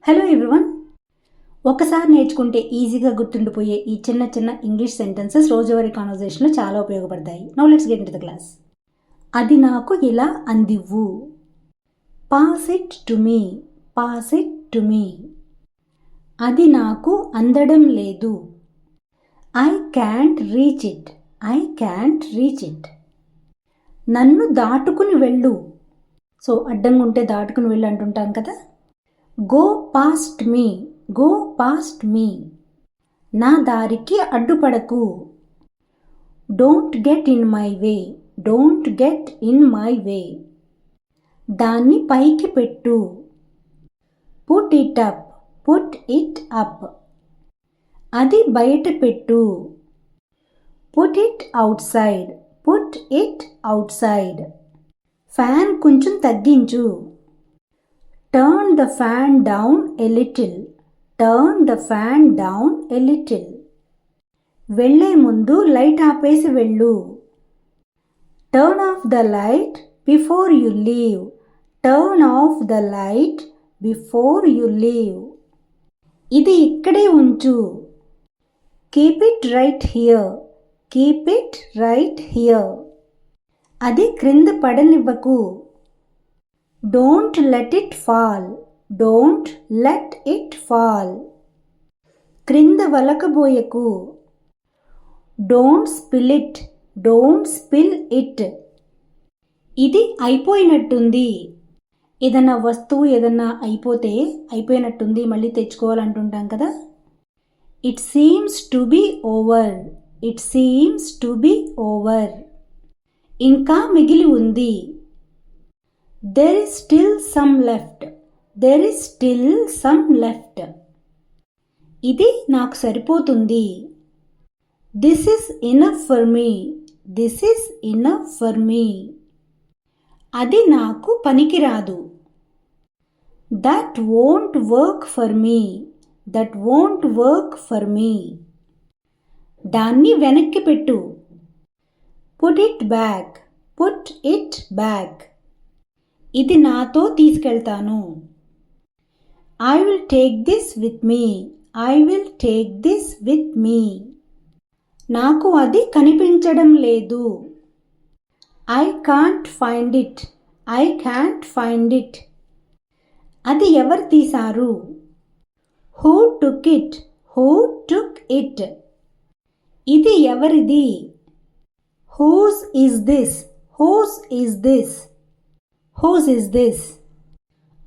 Hello everyone. ఒకసారి నేర్చుకుంటే ఈజీగా గుర్తుండిపోయే ఈ చిన్న చిన్న ఇంగ్లీష్ సెంటెన్సెస్ రోజువారీ కాన్వర్జేషన్లో చాలా ఉపయోగపడతాయి. Now let's get into the class. అది నాకు ఇలా అందివ్వు. Pass it to me. Pass it to me. అది నాకు అందడం లేదు. I can't reach it. I can't reach it. నన్ను దాటుకుని వెళ్ళు. సో అడ్డంగా ఉంటే దాటుకుని వెళ్ళు అంటుంటాం కదా. Go past me. Go past me. నా దారికి అడ్డుపడకు. Don't get in my way. Don't get in my way. దాన్ని పైకి పెట్టు. Put it up. Put it up. అది బయట పెట్టు. Put it outside. Put it outside. Fan కొంచెం తగ్గించు. Turn the fan down a little. Turn the fan down a little. వెళ్ళే ముందు లైట్ ఆపేసి వెళ్ళు. Turn off the light before you leave. Turn off the light before you leave. ఇది ఇక్కడే ఉంచు. Keep it right here. Keep it right here. అది క్రింద పడనివ్వకు. Don't let it fall. Don't let it fall. క్రింద వలకబోయకు. Don't spill it. Don't spill it. ఇది అయిపోయినట్టుంది. ఏదన్నా వస్తువు ఏదన్నా అయిపోయినట్టుంది మళ్ళీ తెచ్చుకోవాలంటుంటాం కదా. It seems to be over. It seems to be over. ఇంకా మిగిలి ఉంది. There is still some left. There is still some left. ఇది నాకు సరిపోతుంది. This is enough for me. This is enough for me. అది నాకు పనికిరాదు. That won't work for me. That won't work for me. దాన్ని వెనక్కి పెట్టు. Put it back. Put it back. ఇది నాతో తీసుకెళ్తాను. I will take this with me. I will take this with me. నాకు అది కనిపించడం లేదు. I can't find it. I can't find it. అది ఎవరు తీశారు? Who took it? Who took it? ఇది ఎవరిది? Whose is this? Whose is this? Whose is this?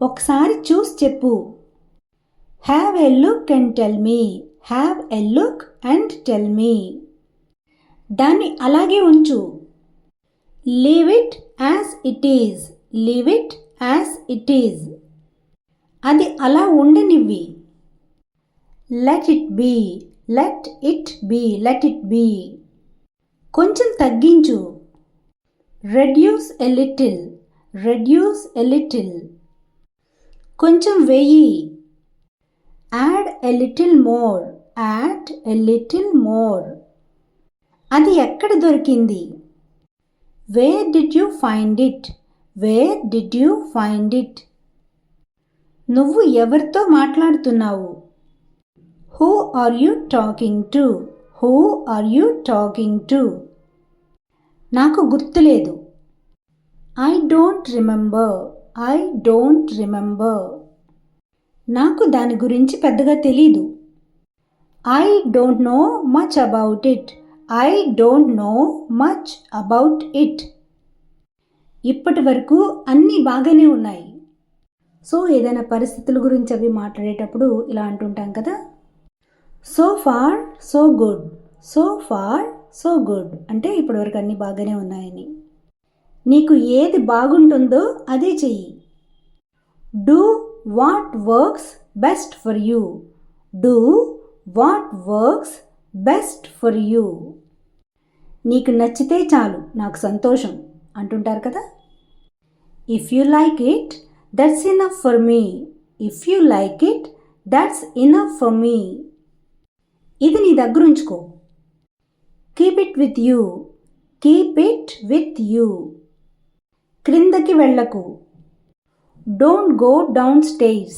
ఒకసారి చూసి చెప్పు. Have a look and tell me. Have a look and tell me. దాన్ని అలాగే ఉంచు. Leave it as it is. Leave it as it is. అది అలా ఉండనివ్వి. Let it be. Let it be. Let it be. కొంచెం తగ్గించు. Reduce a little. Reduce a little. కొంచెం వెయ్యి. Add a little more. Add a little more. అది ఎక్కడ దొరికింది? Where did you find it? Where did you find it? నువ్వు ఎవరితో మాట్లాడుతున్నావు? Who are you talking to? Who are you talking to? నాకు గుర్తులేదు. I don't remember. I don't remember. నాకు దాని గురించి పెద్దగా తెలీదు. I don't know much about it. I don't know much about it. ఇప్పటి వరకు అన్నీ బాగానే ఉన్నాయి. సో ఏదైనా పరిస్థితుల గురించి అవి మాట్లాడేటప్పుడు ఇలా అంటుంటాం కదా. So far so good. So far so good అంటే ఇప్పటి వరకు అన్నీ బాగానే ఉన్నాయని. నీకు ఏది బాగుంటుందో అదే చెయ్యి. Do what works best for you. Do what works best for you. నీకు నచ్చితే చాలు నాకు సంతోషం అంటుంటారు కదా. If you like it, that's enough for me. If you like it, that's enough for me. ఇది నీ దగ్గర ఉంచుకో. Keep it with you. Keep it with you. క్రిందకి వెళ్ళకు. Don't go downstairs.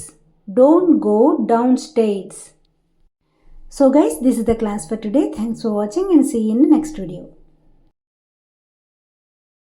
Don't go downstairs. So guys, this is the class for today. Thanks for watching and see you in the next video.